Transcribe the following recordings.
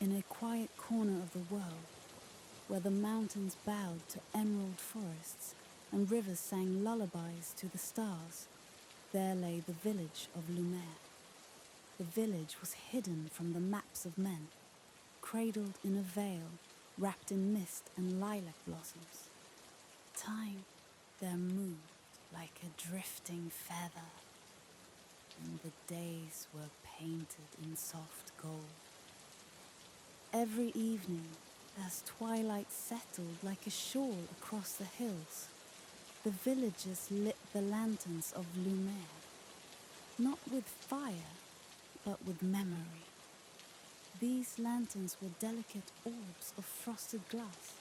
in a quiet corner of the world, where the mountains bowed to emerald forests and rivers sang lullabies to the stars, there lay the village of Lumiere. The village was hidden from the maps of men, cradled in a veil, wrapped in mist and lilac blossoms. Time there moved like a drifting feather, and the days were painted in soft gold. Every evening, as twilight settled like a shawl across the hills, the villagers lit the lanterns of Lumiere, not with fire, but with memory. These lanterns were delicate orbs of frosted glass,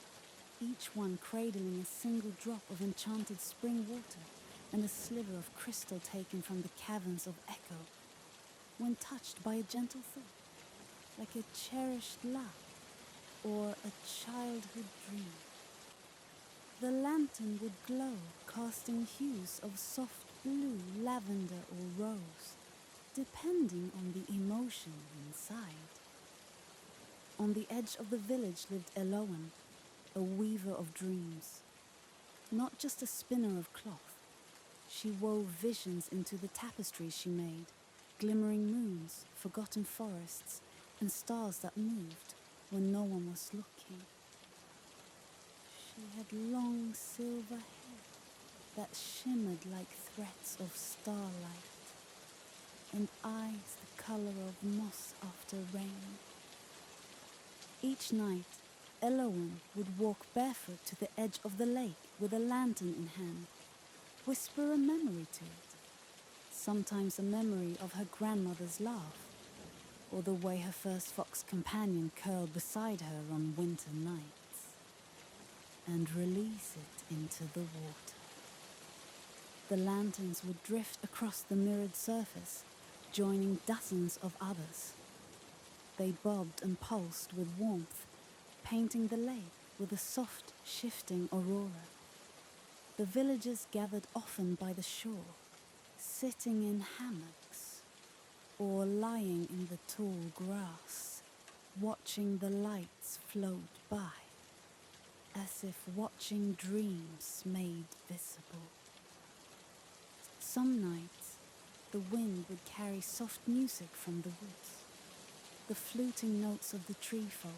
each one cradling a single drop of enchanted spring water and a sliver of crystal taken from the caverns of echo. When touched by a gentle thought, like a cherished laugh or a childhood dream, the lantern would glow, casting hues of soft blue, lavender, or rose, depending on the emotion inside. On the edge of the village lived Eloan, a weaver of dreams. Not just a spinner of cloth, she wove visions into the tapestries she made, glimmering moons, forgotten forests, and stars that moved when no one was looking. She had long silver hair that shimmered like threads of starlight, and eyes the color of moss after rain. Each night, Eloan would walk barefoot to the edge of the lake with a lantern in hand, whisper a memory to it, sometimes a memory of her grandmother's laugh, or the way her first fox companion curled beside her on winter nights, and release it into the water. The lanterns would drift across the mirrored surface, joining dozens of others. They bobbed and pulsed with warmth, painting the lake with a soft, shifting aurora. The villagers gathered often by the shore, sitting in hammocks or lying in the tall grass, watching the lights float by, as if watching dreams made visible. Some nights, the wind would carry soft music from the woods, the fluting notes of the tree folk,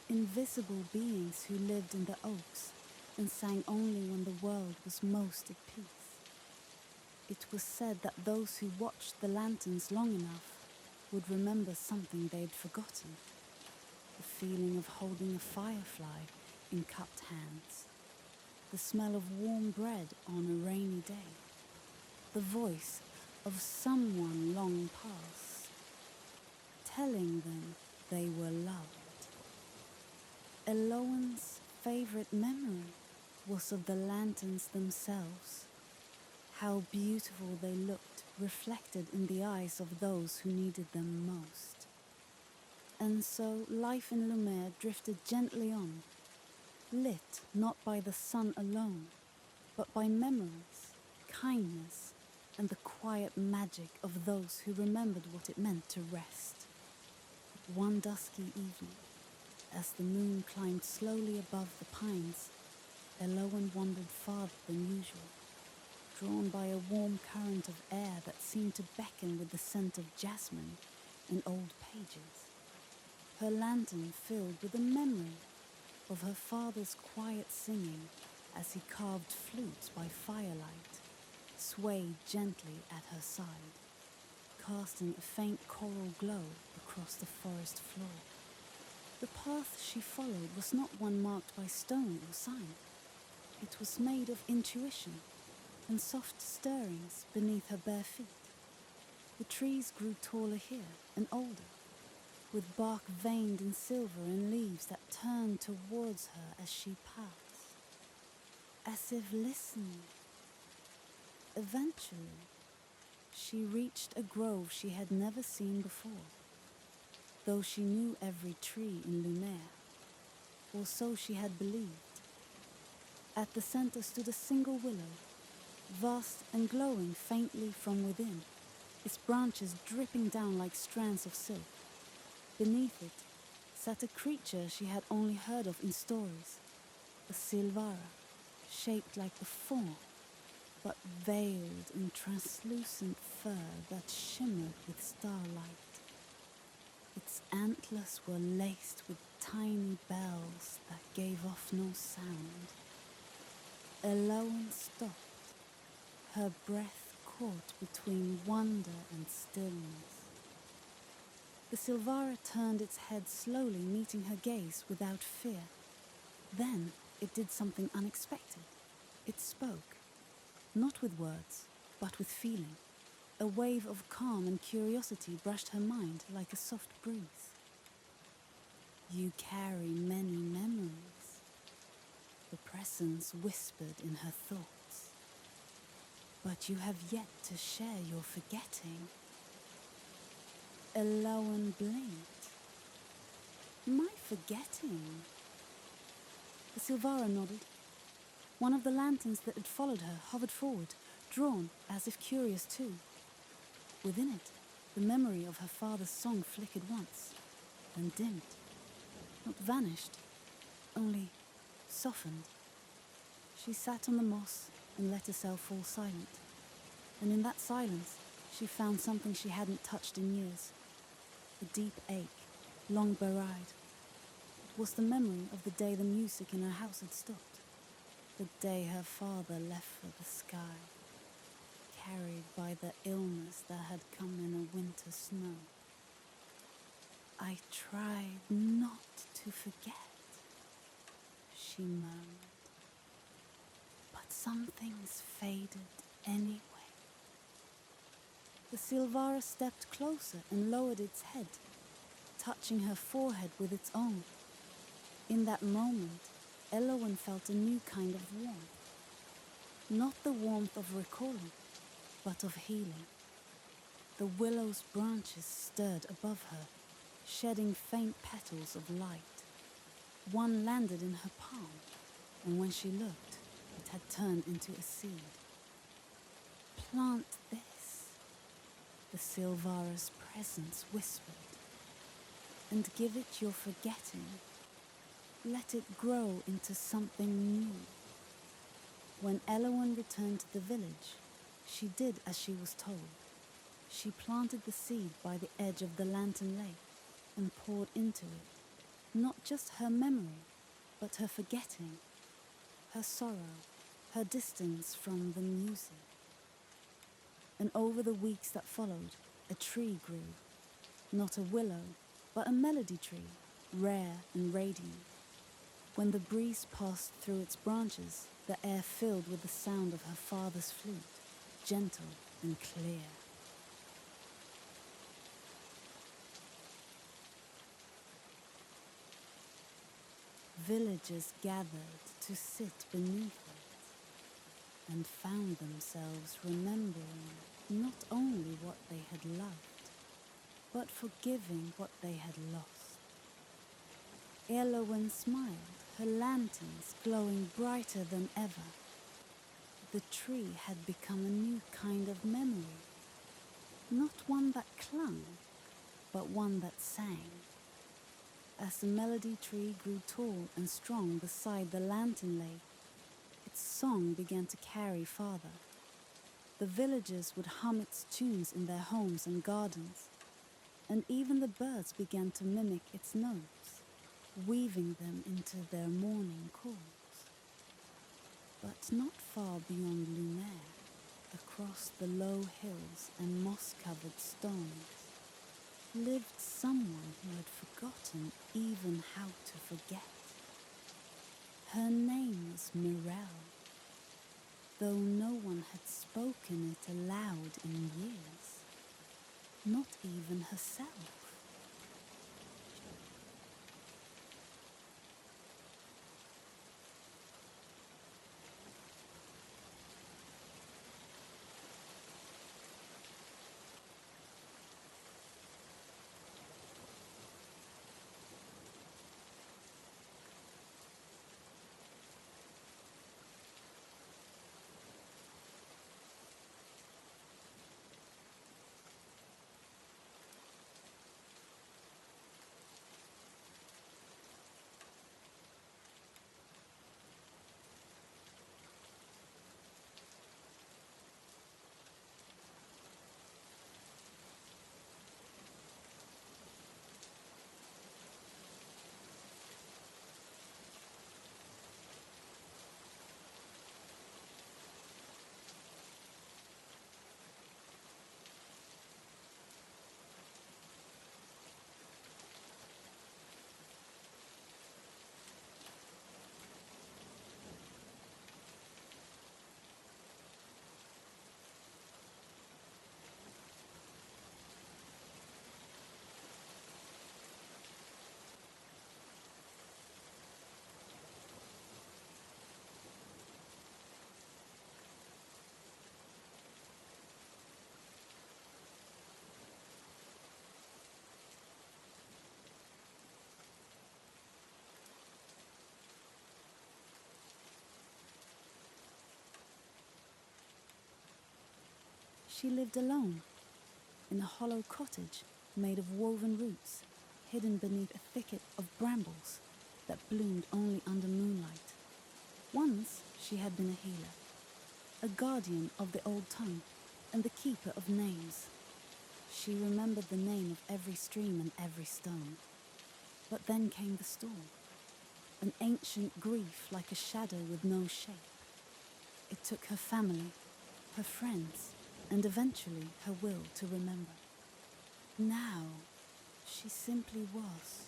invisible beings who lived in the oaks and sang only when the world was most at peace. It was said that those who watched the lanterns long enough would remember something they'd forgotten, the feeling of holding a firefly in cupped hands, the smell of warm bread on a rainy day, the voice of someone long past, telling them they were loved. Eloan's favorite memory was of the lanterns themselves, how beautiful they looked reflected in the eyes of those who needed them most. And so life in Lumiere drifted gently on, lit not by the sun alone, but by memories, kindness, and the quiet magic of those who remembered what it meant to rest. One dusky evening, as the moon climbed slowly above the pines, Eloan wandered farther than usual, drawn by a warm current of air that seemed to beckon with the scent of jasmine and old pages. Her lantern filled with a memory of her father's quiet singing as he carved flutes by firelight, swayed gently at her side, casting a faint coral glow across the forest floor. The path she followed was not one marked by stone or sign. It was made of intuition and soft stirrings beneath her bare feet. The trees grew taller here and older, with bark veined in silver and leaves that turned towards her as she passed, as if listening. Eventually, she reached a grove she had never seen before, though she knew every tree in Lumiere, or so she had believed. At the center stood a single willow, vast and glowing faintly from within, its branches dripping down like strands of silk. Beneath it, sat a creature she had only heard of in stories, a Silvara, shaped like a fawn, but veiled in translucent fur that shimmered with starlight. Its antlers were laced with tiny bells that gave off no sound. Elowen stopped, her breath caught between wonder and stillness. The Silvara turned its head slowly, meeting her gaze without fear. Then it did something unexpected. It spoke, not with words, but with feeling. A wave of calm and curiosity brushed her mind like a soft breeze. "You carry many memories," the presence whispered in her thoughts. "But you have yet to share your forgetting." Elowen blinked. "My forgetting?" The Silvara nodded. One of the lanterns that had followed her hovered forward, drawn as if curious too. Within it, the memory of her father's song flickered once, then dimmed. Not vanished, only softened. She sat on the moss and let herself fall silent. And in that silence, she found something she hadn't touched in years. A deep ache, long buried. It was the memory of the day the music in her house had stopped. The day her father left for the sky, carried by the illness that had come in a winter snow. "I tried not to forget," she murmured. "But some things faded anyway." The Silvara stepped closer and lowered its head, touching her forehead with its own. In that moment, Elowen felt a new kind of warmth. Not the warmth of recalling, but of healing. The willow's branches stirred above her, shedding faint petals of light. One landed in her palm, and when she looked, it had turned into a seed. "Plant this," the Silvara's presence whispered, "and give it your forgetting. Let it grow into something new." When Elowen returned to the village, she did as she was told. She planted the seed by the edge of the lantern lake and poured into it not just her memory, but her forgetting, her sorrow, her distance from the music. And over the weeks that followed, a tree grew. Not a willow, but a melody tree, rare and radiant. When the breeze passed through its branches, the air filled with the sound of her father's flute, gentle and clear. Villagers gathered to sit beneath it and found themselves remembering not only what they had loved, but forgiving what they had lost. Elowen smiled, her lanterns glowing brighter than ever. The tree had become a new kind of memory, not one that clung, but one that sang. As the melody tree grew tall and strong beside the lantern lake, its song began to carry farther. The villagers would hum its tunes in their homes and gardens, and even the birds began to mimic its notes, weaving them into their morning calls. But not far beyond Lumiere, across the low hills and moss-covered stones, lived someone who had forgotten even how to forget. Her name was Mirelle, though no one had spoken it aloud in years, not even herself. She lived alone, in a hollow cottage made of woven roots, hidden beneath a thicket of brambles that bloomed only under moonlight. Once she had been a healer, a guardian of the old tongue, and the keeper of names. She remembered the name of every stream and every stone. But then came the storm, an ancient grief like a shadow with no shape. It took her family, her friends, and eventually her will to remember. Now, she simply was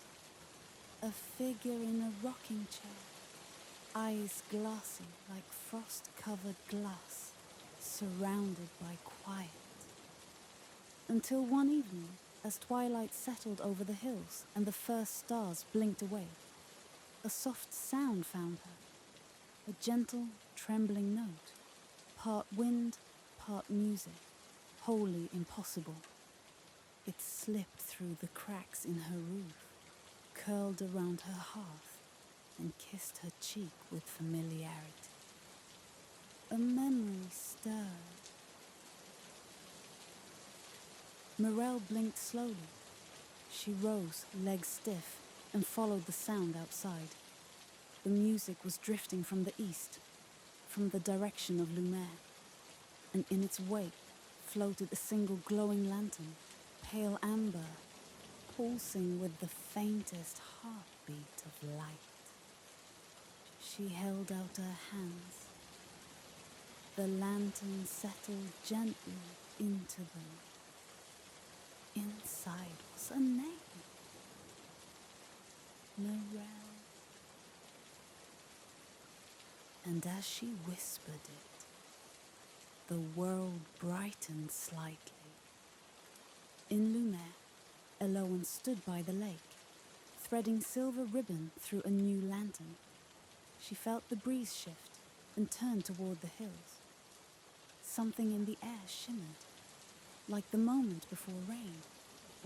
a figure in a rocking chair, eyes glassy like frost-covered glass, surrounded by quiet. Until one evening, as twilight settled over the hills and the first stars blinked away, a soft sound found her, a gentle, trembling note, part wind, part music, wholly impossible. It slipped through the cracks in her roof, curled around her hearth, and kissed her cheek with familiarity. A memory stirred. Morel blinked slowly. She rose, legs stiff, and followed the sound outside. The music was drifting from the east, from the direction of Lumiere, and in its wake floated a single glowing lantern, pale amber, pulsing with the faintest heartbeat of light. She held out her hands. The lantern settled gently into them. Inside was a name. Morel. And as she whispered it, the world brightened slightly. In Lumiere, Eloan stood by the lake, threading silver ribbon through a new lantern. She felt the breeze shift and turned toward the hills. Something in the air shimmered, like the moment before rain,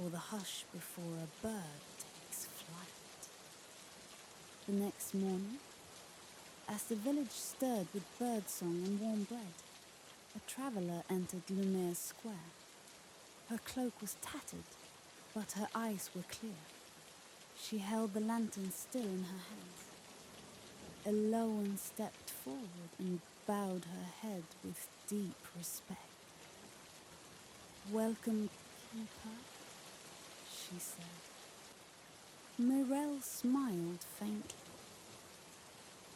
or the hush before a bird takes flight. The next morning, as the village stirred with birdsong and warm bread, a traveller entered Lumiere's square. Her cloak was tattered, but her eyes were clear. She held the lantern still in her hands. Eloan stepped forward and bowed her head with deep respect. "Welcome, keeper," she said. Morel smiled faintly.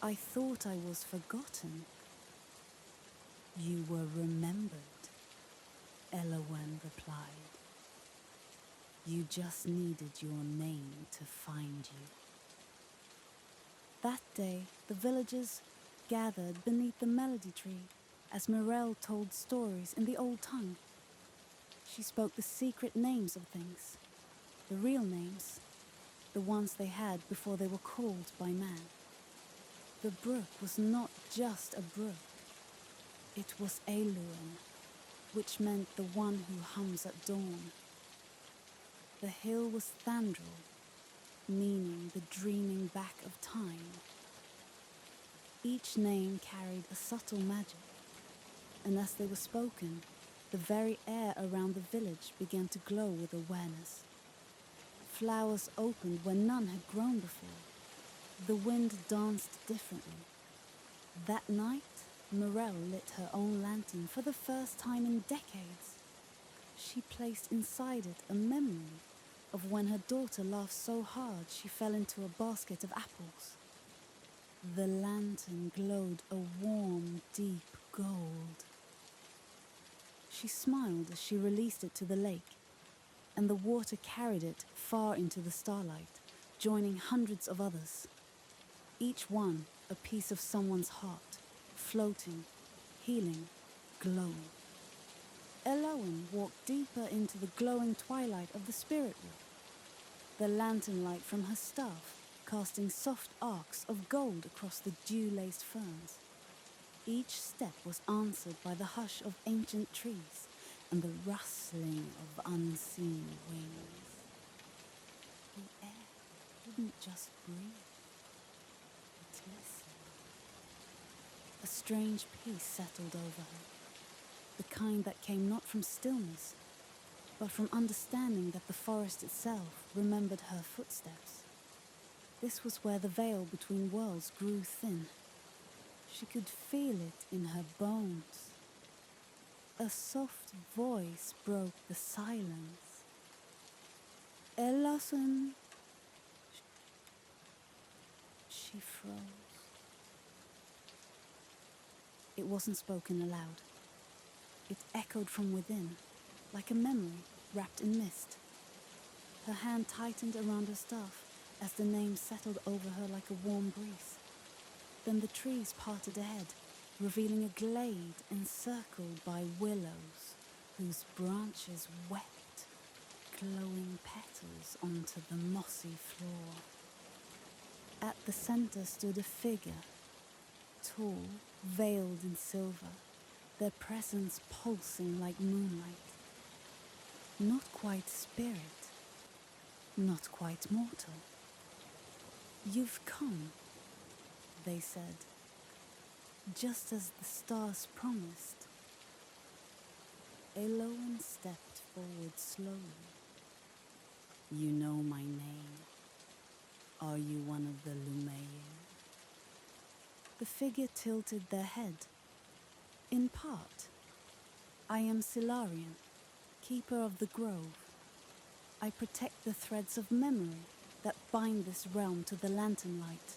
"I thought I was forgotten." "You were remembered," Eloan replied. "You just needed your name to find you." That day, the villagers gathered beneath the melody tree as Morel told stories in the old tongue. She spoke the secret names of things, the real names, the ones they had before they were called by man. The brook was not just a brook. It was Eluan, which meant the one who hums at dawn. The hill was Thandril, meaning the dreaming back of time. Each name carried a subtle magic, and as they were spoken, the very air around the village began to glow with awareness. Flowers opened where none had grown before. The wind danced differently. That night, Morel lit her own lantern for the first time in decades. She placed inside it a memory of when her daughter laughed so hard she fell into a basket of apples. The lantern glowed a warm, deep gold. She smiled as she released it to the lake, and the water carried it far into the starlight, joining hundreds of others. Each one a piece of someone's heart, floating, healing, glowing. Eloan walked deeper into the glowing twilight of the spirit world, the lantern light from her staff casting soft arcs of gold across the dew-laced ferns. Each step was answered by the hush of ancient trees and the rustling of unseen wings. The air didn't just breathe, it listened. A strange peace settled over her. the kind that came not from stillness, but from understanding that the forest itself remembered her footsteps. This was where the veil between worlds grew thin. She could feel it in her bones. A soft voice broke the silence. Ellison. She froze. It wasn't spoken aloud. It echoed from within, like a memory wrapped in mist. Her hand tightened around her staff as the name settled over her like a warm breeze. Then the trees parted ahead, revealing a glade encircled by willows whose branches wept glowing petals onto the mossy floor. At the center stood a figure, tall, veiled in silver, their presence pulsing like moonlight. Not quite spirit, not quite mortal. You've come, they said, just as the stars promised. Elowen stepped forward slowly. You know my name. Are you one of the Lumean? The figure tilted their head. In part, I am Silarian, keeper of the grove. I protect the threads of memory that bind this realm to the lantern light.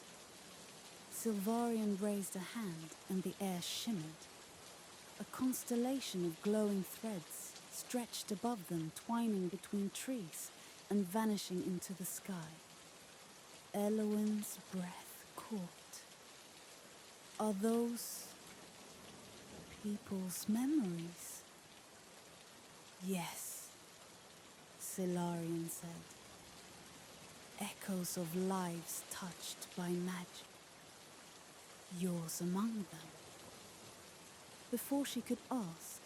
Silvarian raised a hand and the air shimmered. A constellation of glowing threads stretched above them, twining between trees and vanishing into the sky. Elowen's breath caught. Are those people's memories? Yes, Silarian said. Echoes of lives touched by magic. Yours among them. Before she could ask,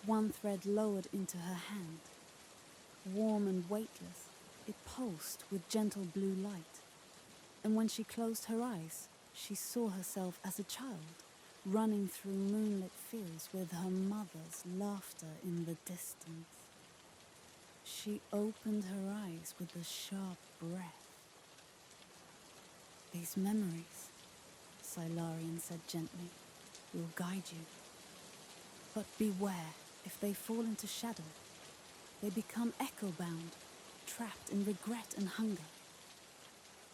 one thread lowered into her hand. Warm and weightless, it pulsed with gentle blue light. And when she closed her eyes, she saw herself as a child, running through moonlit fields with her mother's laughter in the distance. She opened her eyes with a sharp breath. These memories, Silarian said gently, will guide you. But beware, if they fall into shadow, they become echo-bound, trapped in regret and hunger.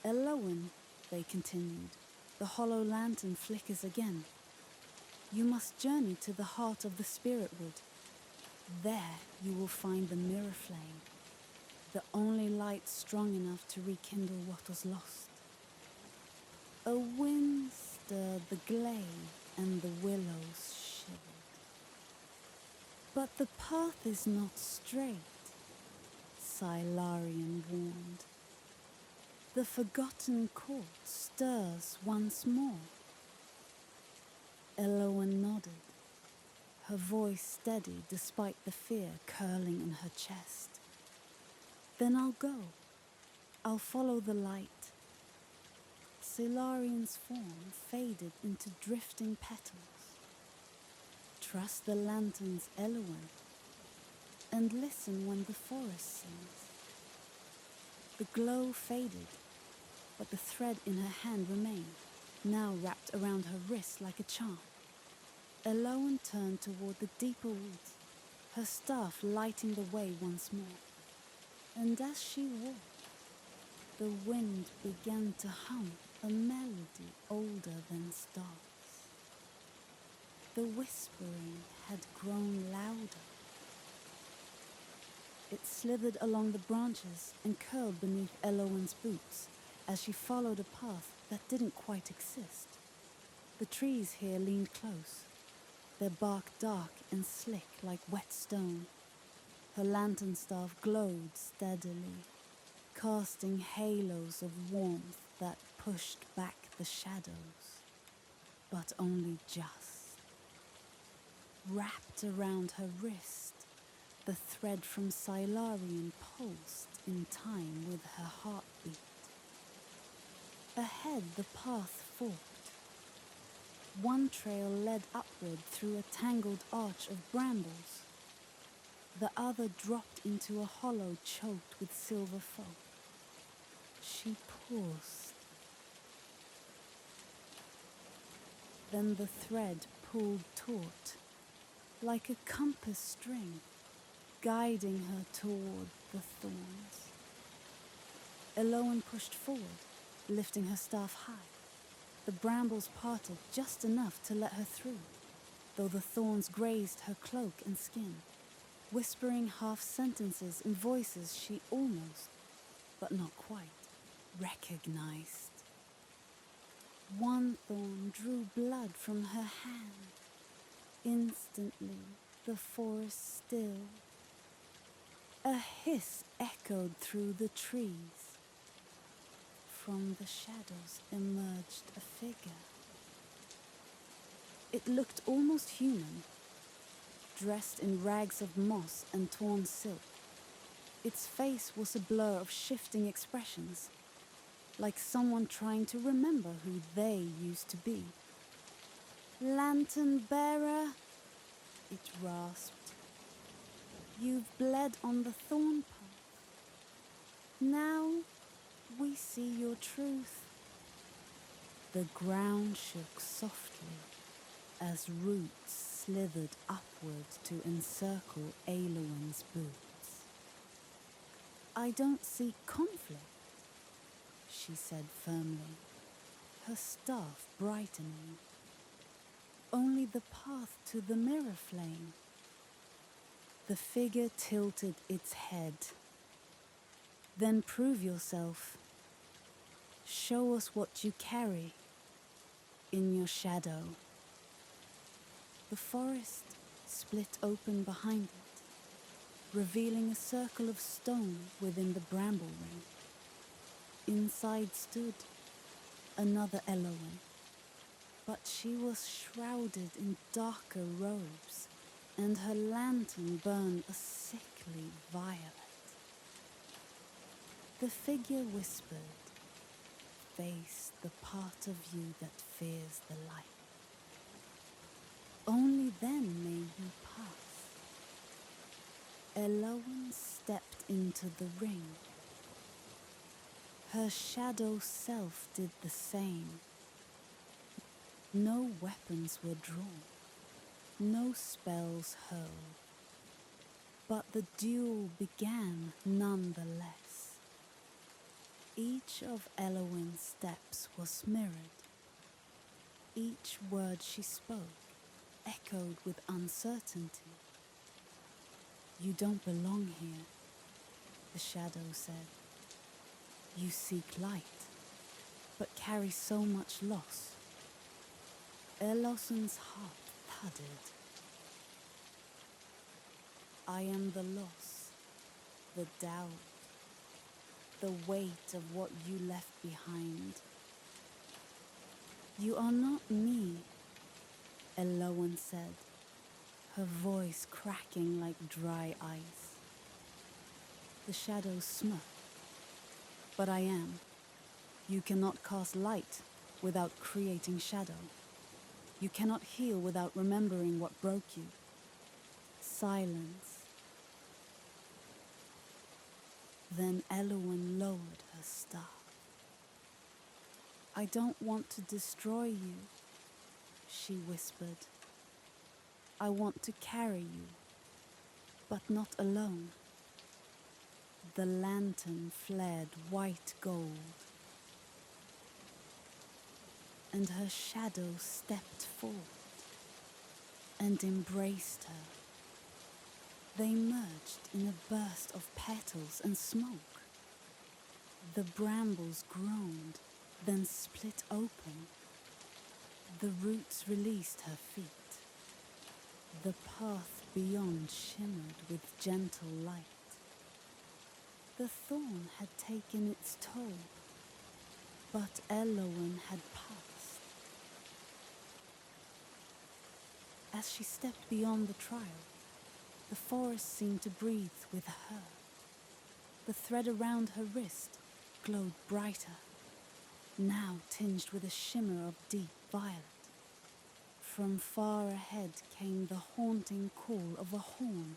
Elowen, they continued, the hollow lantern flickers again. You must journey to the heart of the spirit wood. There you will find the mirror flame, the only light strong enough to rekindle what was lost. A wind stirred the glade and the willows shivered. But the path is not straight, Silarian warned. The forgotten court stirs once more. Elowen nodded, her voice steady despite the fear curling in her chest. Then I'll go. I'll follow the light. Silarian's form faded into drifting petals. Trust the lantern's Elowen, and listen when the forest sings. The glow faded, but the thread in her hand remained, now wrapped around her wrist like a charm. Elowen turned toward the deeper woods, her staff lighting the way once more. And as she walked, the wind began to hum a melody older than stars. The whispering had grown louder. It slithered along the branches and curled beneath Elowen's boots as she followed a path that didn't quite exist. The trees here leaned close, their bark dark and slick like wet stone. Her lantern staff glowed steadily, casting halos of warmth that pushed back the shadows, but only just. Wrapped around her wrist, the thread from Silarian pulsed in time with her heartbeat. Ahead the path forked. One trail led upward through a tangled arch of brambles. The other dropped into a hollow choked with silver foam. She paused. Then the thread pulled taut, like a compass string, guiding her toward the thorns. Eloan pushed forward, lifting her staff high. The brambles parted just enough to let her through, though the thorns grazed her cloak and skin, whispering half-sentences in voices she almost, but not quite, recognized. One thorn drew blood from her hand. Instantly, the forest stilled. A hiss echoed through the trees. From the shadows emerged a figure. It looked almost human, dressed in rags of moss and torn silk. Its face was a blur of shifting expressions, like someone trying to remember who they used to be. "Lantern bearer," it rasped. "You've bled on the thorn path. Now we see your truth." The ground shook softly as roots slithered upward to encircle Eloan's boots. "I don't seek conflict," she said firmly, her staff brightening. "Only the path to the mirror flame." The figure tilted its head. "Then prove yourself. Show us what you carry in your shadow." The forest split open behind it, revealing a circle of stone within the bramble ring. Inside stood another Eloan, but she was shrouded in darker robes, and her lantern burned a sickly violet. The figure whispered, "Face the part of you that fears the light. Only then may you pass." Eloan stepped into the ring. Her shadow self did the same. No weapons were drawn, no spells hurled, but the duel began nonetheless. Each of Eloan's steps was mirrored. Each word she spoke echoed with uncertainty. "You don't belong here," the shadow said. "You seek light, but carry so much loss." Elosan's heart thudded. "I am the loss, the doubt, the weight of what you left behind." "You are not me," Eloan said, her voice cracking like dry ice. The shadow smirked. "But I am. You cannot cast light without creating shadow. You cannot heal without remembering what broke you." Silence. Then Eloan lowered her staff. "I don't want to destroy you," she whispered. "I want to carry you, but not alone." The lantern flared white gold, and her shadow stepped forward and embraced her. They merged in a burst of petals and smoke. The brambles groaned, then split open. The roots released her feet. The path beyond shimmered with gentle light. The thorn had taken its toll, but Eloan had passed. As she stepped beyond the trial, the forest seemed to breathe with her. The thread around her wrist glowed brighter, now tinged with a shimmer of deep violet. From far ahead came the haunting call of a horn,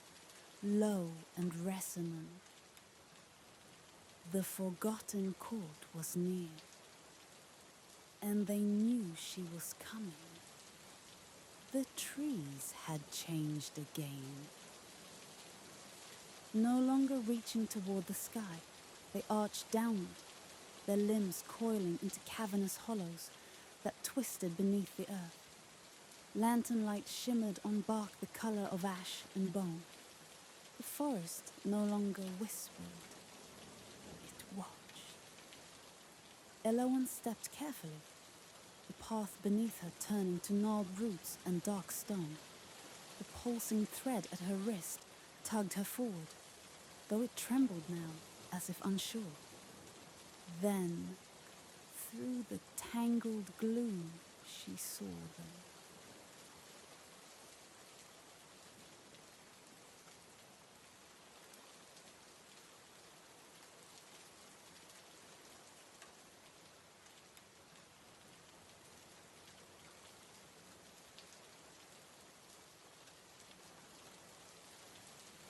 low and resonant. The forgotten court was near, and they knew she was coming. The trees had changed again. No longer reaching toward the sky, they arched downward, their limbs coiling into cavernous hollows that twisted beneath the earth. Lantern light shimmered on bark the color of ash and bone. The forest no longer whispered. It watched. Elowen stepped carefully, the path beneath her turning to gnarled roots and dark stone. The pulsing thread at her wrist tugged her forward, though it trembled now, as if unsure. Then, through the tangled gloom, she saw them.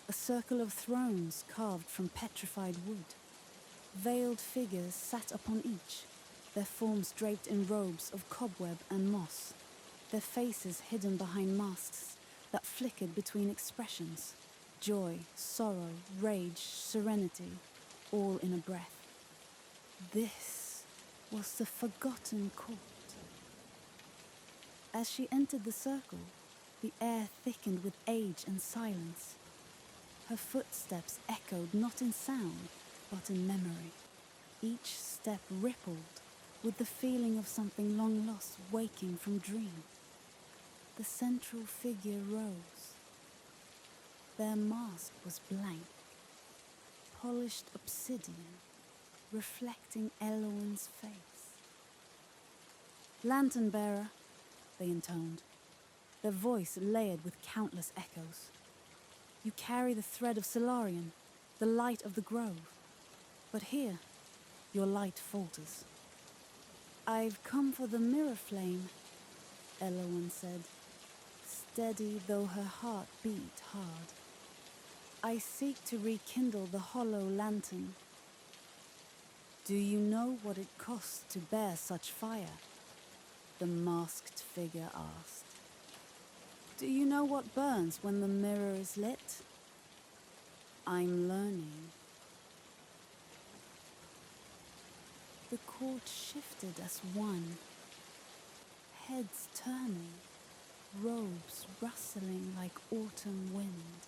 A circle of thrones carved from petrified wood. Veiled figures sat upon each, their forms draped in robes of cobweb and moss, their faces hidden behind masks that flickered between expressions: joy, sorrow, rage, serenity, all in a breath. This was the forgotten court. As she entered the circle, the air thickened with age and silence. Her footsteps echoed not in sound, but in memory. Each step rippled with the feeling of something long lost waking from dream. The central figure rose. Their mask was blank, polished obsidian, reflecting Elowen's face. "Lantern bearer," they intoned, their voice layered with countless echoes. "You carry the thread of Solarian, the light of the grove. But here, your light falters." "I've come for the mirror flame," Elowen said, steady though her heart beat hard. "I seek to rekindle the hollow lantern." "Do you know what it costs to bear such fire?" the masked figure asked. "Do you know what burns when the mirror is lit?" "I'm learning." The court shifted as one, heads turning, robes rustling like autumn wind.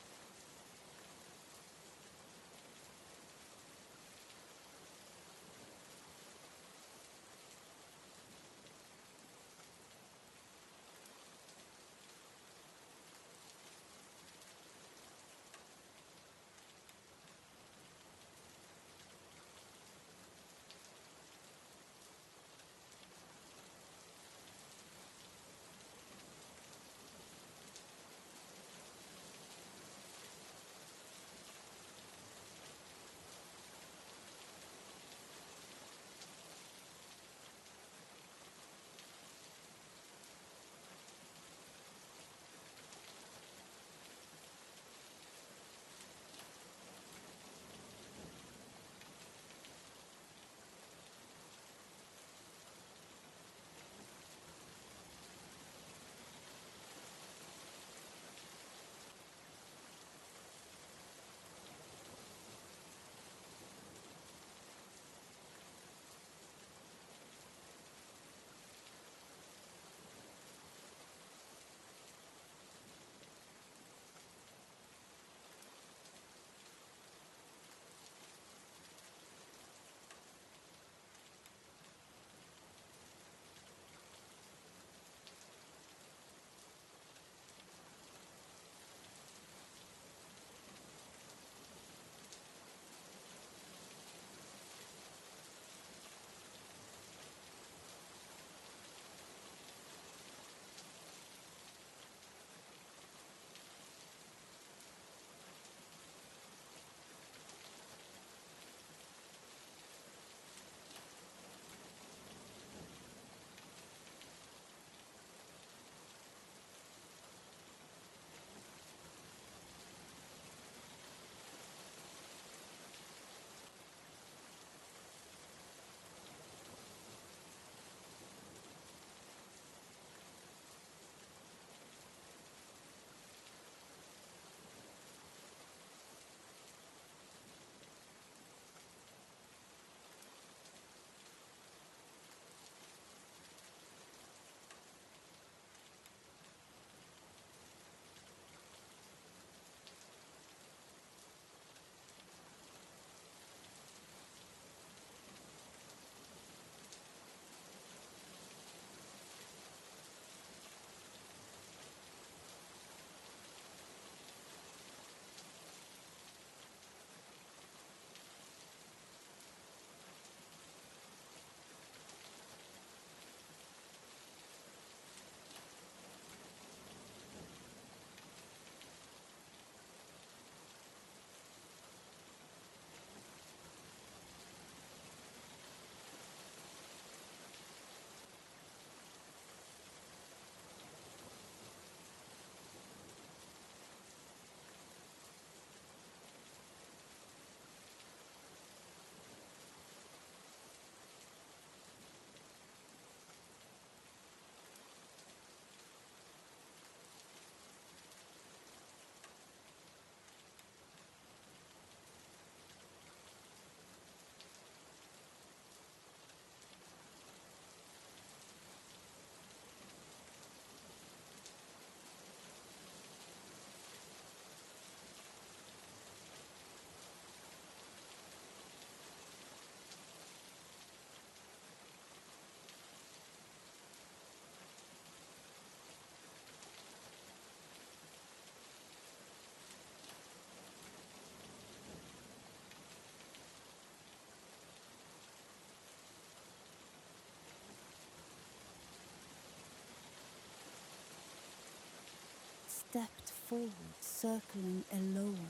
stepped forward, circling Elohim.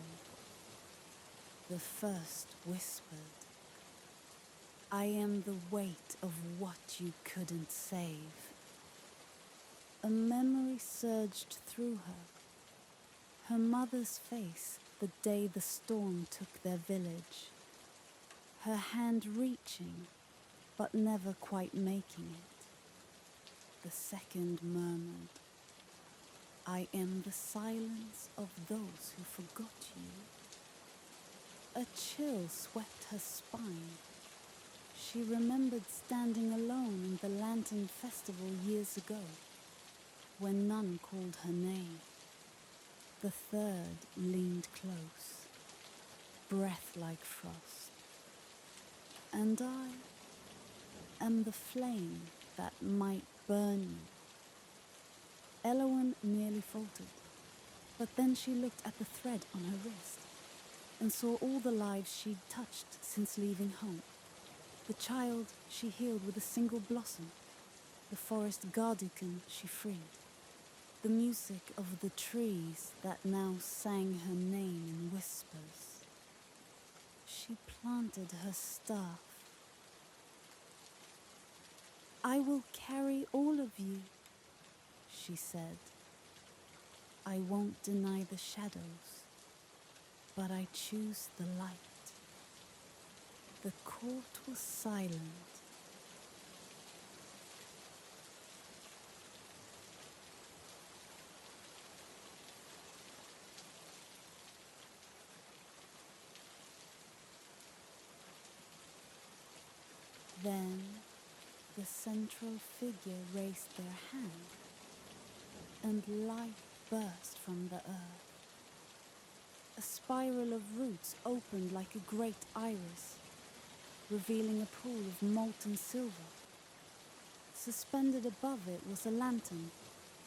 The first whispered, "I am the weight of what you couldn't save." A memory surged through her. Her mother's face the day the storm took their village. Her hand reaching, but never quite making it. The second murmured, "I am the silence of those who forgot you." A chill swept her spine. She remembered standing alone in the Lantern Festival years ago, when none called her name. The third leaned close, breath like frost. "And I am the flame that might burn you." Elowen nearly faltered, but then she looked at the thread on her wrist and saw all the lives she'd touched since leaving home. The child she healed with a single blossom, the forest garducan she freed, the music of the trees that now sang her name in whispers. She planted her staff. "I will carry all of you," she said. "I won't deny the shadows, but I choose the light." The court was silent. Then the central figure raised their hand, and light burst from the earth. A spiral of roots opened like a great iris, revealing a pool of molten silver. Suspended above it was a lantern,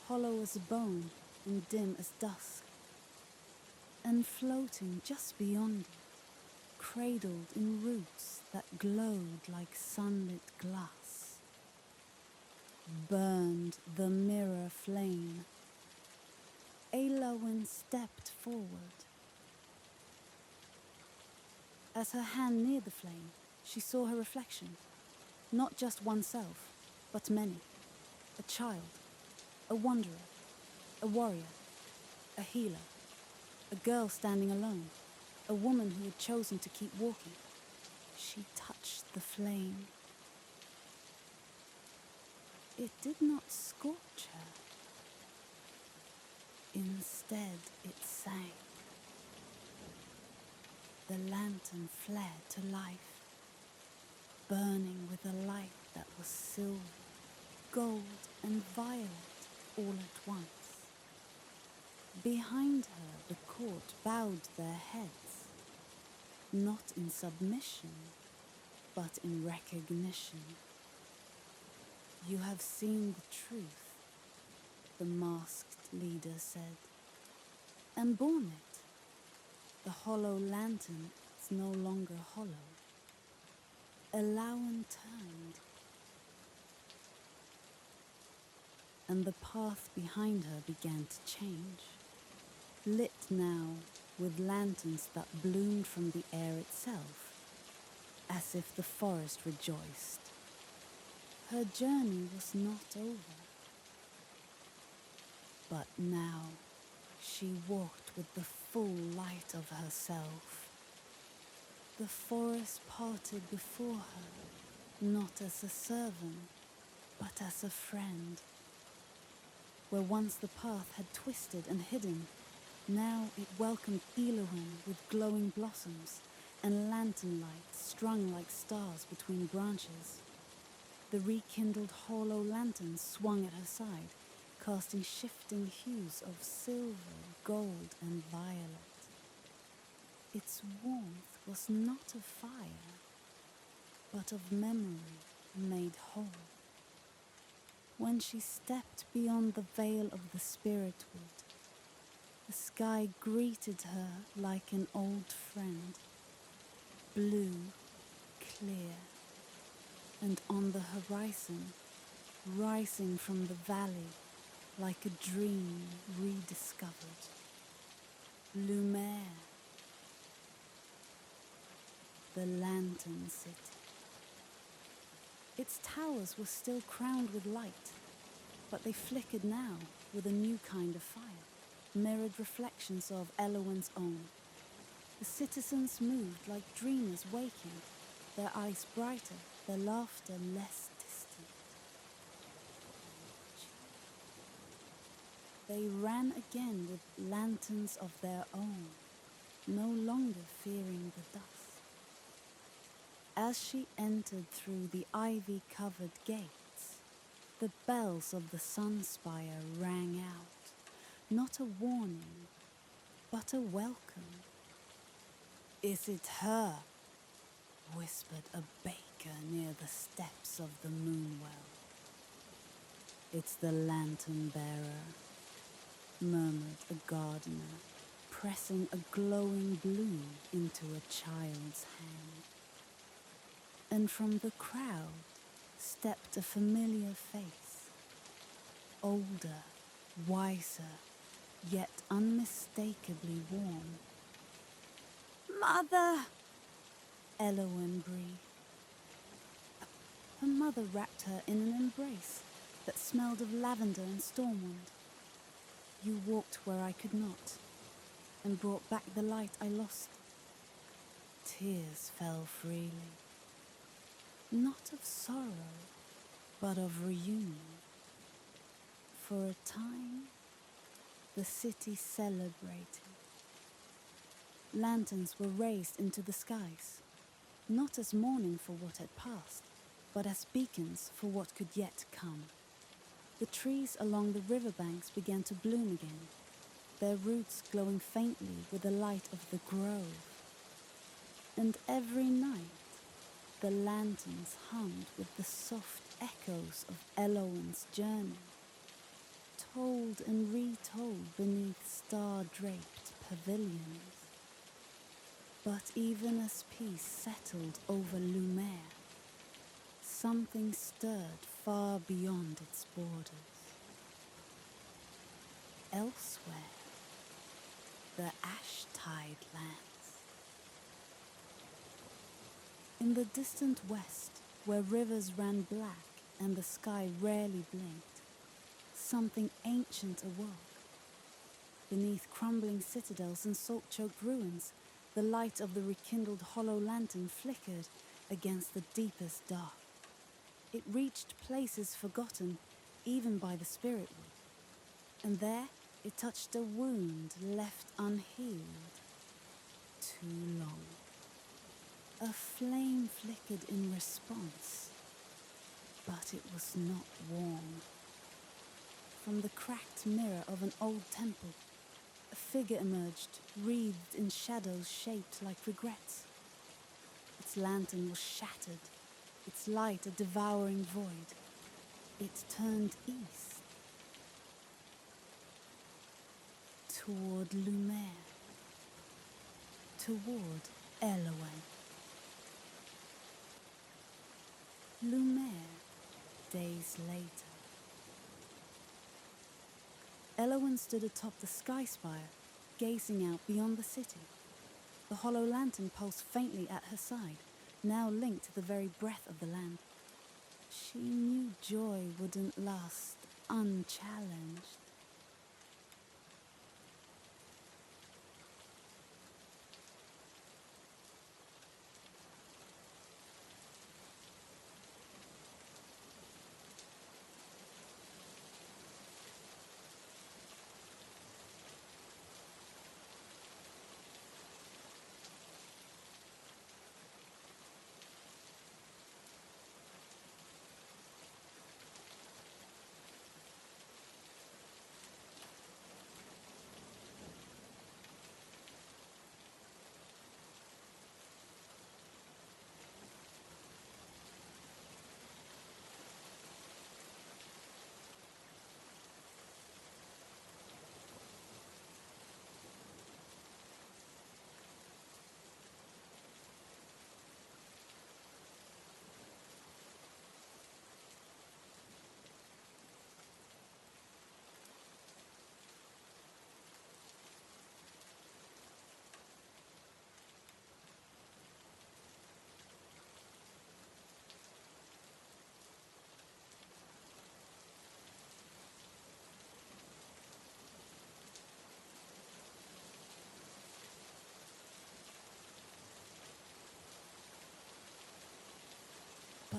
hollow as a bone and dim as dusk. And floating just beyond it, cradled in roots that glowed like sunlit glass, burned the mirror flame. Eowyn stepped forward. As her hand neared the flame, she saw her reflection. Not just oneself, but many. A child, a wanderer, a warrior, a healer, a girl standing alone, a woman who had chosen to keep walking. She touched the flame. It did not scorch her. Instead, it sang. The lantern flared to life, burning with a light that was silver, gold, and violet all at once. Behind her, the court bowed their heads, not in submission, but in recognition. "You have seen the truth," the masked leader said, "and borne it. The hollow lantern is no longer hollow." Eowyn turned, and the path behind her began to change, lit now with lanterns that bloomed from the air itself, as if the forest rejoiced. Her journey was not over. But now she walked with the full light of herself. The forest parted before her, not as a servant, but as a friend. Where once the path had twisted and hidden, now it welcomed Eowyn with glowing blossoms and lantern lights strung like stars between branches. The rekindled hollow lantern swung at her side, casting shifting hues of silver, gold, and violet. Its warmth was not of fire, but of memory made whole. When she stepped beyond the veil of the spirit wood, the sky greeted her like an old friend, blue, clear, and on the horizon, rising from the valley, like a dream rediscovered. Lumiere, the Lantern City. Its towers were still crowned with light, but they flickered now with a new kind of fire, mirrored reflections of Elowen's own. The citizens moved like dreamers waking, their eyes brighter, their laughter less distant. They ran again with lanterns of their own, no longer fearing the dust. As she entered through the ivy-covered gates, the bells of the sun spire rang out, not a warning, but a welcome. "Is it her?" whispered a baker near the steps of the moonwell. "It's the lantern bearer," murmured a gardener, pressing a glowing bloom into a child's hand. And from the crowd stepped a familiar face, older, wiser, yet unmistakably warm. "Mother!" Elowen breathed. Her mother wrapped her in an embrace that smelled of lavender and stormwind. "You walked where I could not, and brought back the light I lost." Tears fell freely, not of sorrow, but of reunion. For a time, the city celebrated. Lanterns were raised into the skies, not as mourning for what had passed, but as beacons for what could yet come. The trees along the riverbanks began to bloom again, their roots glowing faintly with the light of the grove. And every night, the lanterns hummed with the soft echoes of Elowen's journey, told and retold beneath star-draped pavilions. But even as peace settled over Lumiere, something stirred far beyond its borders. Elsewhere, the Ashtide lands. In the distant west, where rivers ran black and the sky rarely blinked, something ancient awoke. Beneath crumbling citadels and salt-choked ruins, the light of the rekindled hollow lantern flickered against the deepest dark. It reached places forgotten even by the spirit wood, and there it touched a wound left unhealed too long. A flame flickered in response, but it was not warm. From the cracked mirror of an old temple, a figure emerged, wreathed in shadows shaped like regrets. Its lantern was shattered, its light a devouring void. It turned east, toward Lumiere, toward Elowen. Lumiere, days later. Elowen stood atop the sky spire, gazing out beyond the city. The hollow lantern pulsed faintly at her side, now linked to the very breath of the land. She knew joy wouldn't last unchallenged.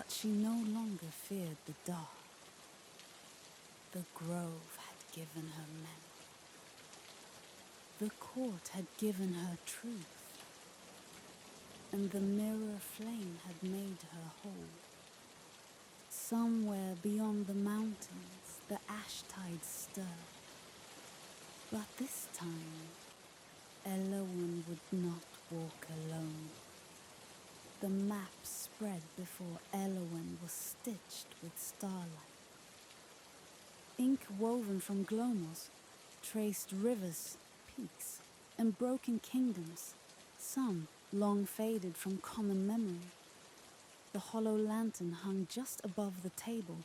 But she no longer feared the dark. The grove had given her memory. The court had given her truth. And the mirror flame had made her whole. Somewhere beyond the mountains, the ash tides stirred. But this time, Elowen would not walk alone. The map spread before Elowen was stitched with starlight. Ink woven from glomos traced rivers, peaks, and broken kingdoms, some long faded from common memory. The hollow lantern hung just above the table,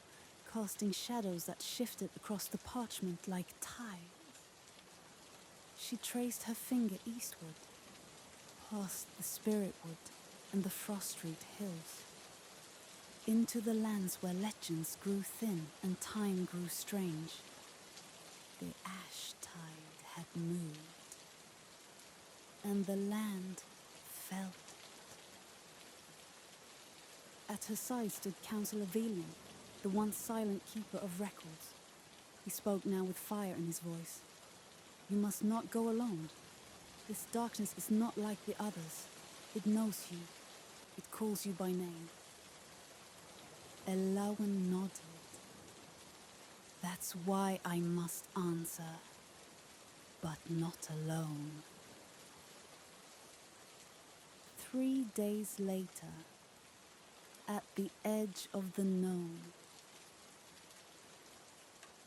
casting shadows that shifted across the parchment like tides. She traced her finger eastward, past the spirit wood and the frost-wreathed hills, into the lands where legends grew thin and time grew strange. The ash tide had moved, and the land felt it. At her side stood Councillor Velian, the once silent keeper of records. He spoke now with fire in his voice. You must not go alone. This darkness is not like the others. It knows you. It calls you by name. Elowen nodded. That's why I must answer, but not alone. 3 days later, at the edge of the known,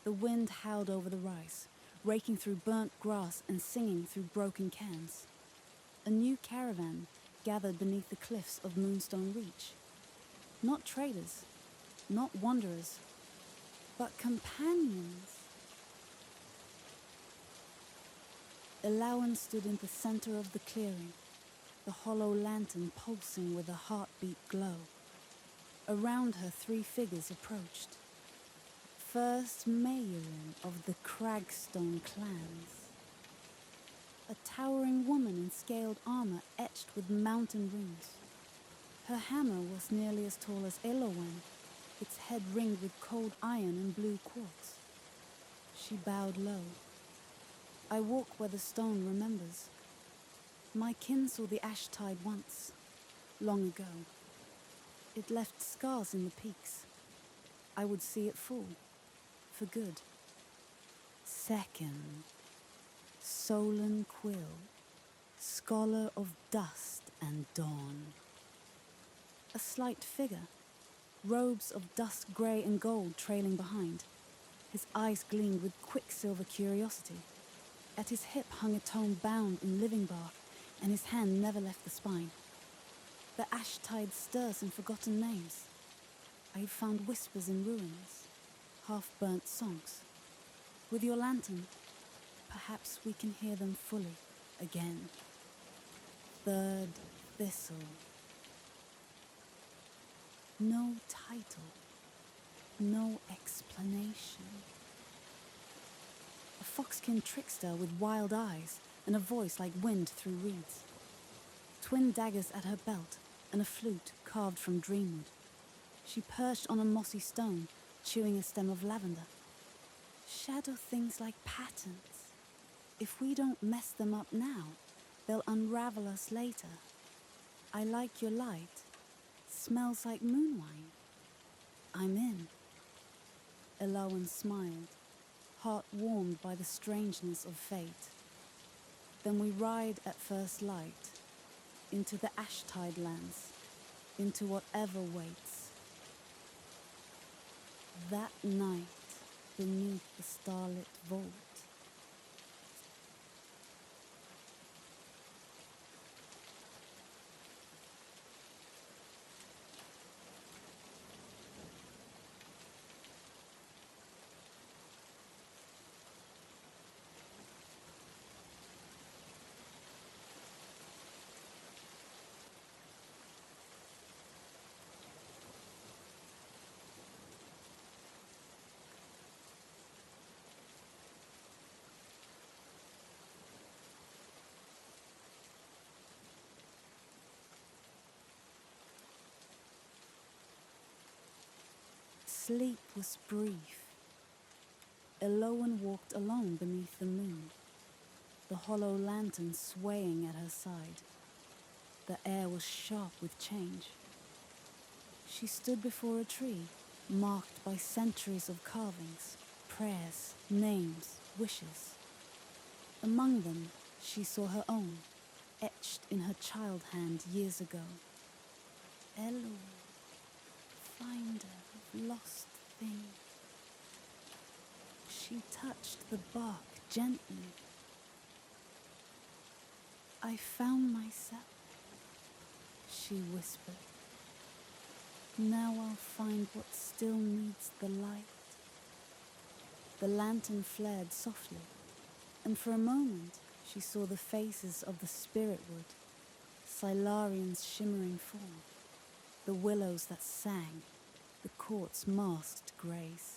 the wind howled over the rice, raking through burnt grass and singing through broken cans. A new caravan gathered beneath the cliffs of Moonstone Reach. Not traders, not wanderers, but companions. Elowen stood in the center of the clearing, the hollow lantern pulsing with a heartbeat glow. Around her 3 figures approached. First Mayerin of the Cragstone clans. A towering woman in scaled armor etched with mountain runes. Her hammer was nearly as tall as Elowen, its head ringed with cold iron and blue quartz. She bowed low. I walk where the stone remembers. My kin saw the ash tide once, long ago. It left scars in the peaks. I would see it fall, for good. Second, Solon Quill, scholar of dust and dawn. A slight figure, robes of dust grey and gold trailing behind. His eyes gleamed with quicksilver curiosity. At his hip hung a tome bound in living bark, and his hand never left the spine. The ash tide stirs in forgotten names. I have found whispers in ruins, half-burnt songs. With your lantern, perhaps we can hear them fully again. Third Thistle. No title, no explanation. A fox-kin trickster with wild eyes and a voice like wind through reeds. Twin daggers at her belt and a flute carved from dreamwood. She perched on a mossy stone, chewing a stem of lavender. Shadow things like patterns. If we don't mess them up now, they'll unravel us later. I like your light. Smells like moon wine. I'm in. Elowen smiled, heart warmed by the strangeness of fate. Then we ride at first light, into the ash tide lands, into whatever waits. That night, beneath the starlit vault, sleep was brief. Elowen walked along beneath the moon, the hollow lantern swaying at her side. The air was sharp with change. She stood before a tree, marked by centuries of carvings, prayers, names, wishes. Among them, she saw her own, etched in her child hand years ago. Elowen, finder of lost things. She touched the bark gently. I found myself, she whispered. Now I'll find what still needs the light. The lantern flared softly, and for a moment she saw the faces of the spirit wood, Silarian's shimmering form, the willows that sang, the court's masked grace.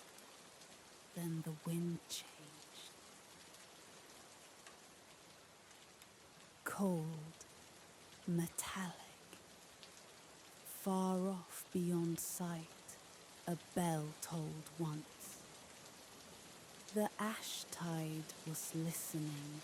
Then the wind changed. Cold, metallic. Far off beyond sight, a bell tolled once. The ash tide was listening.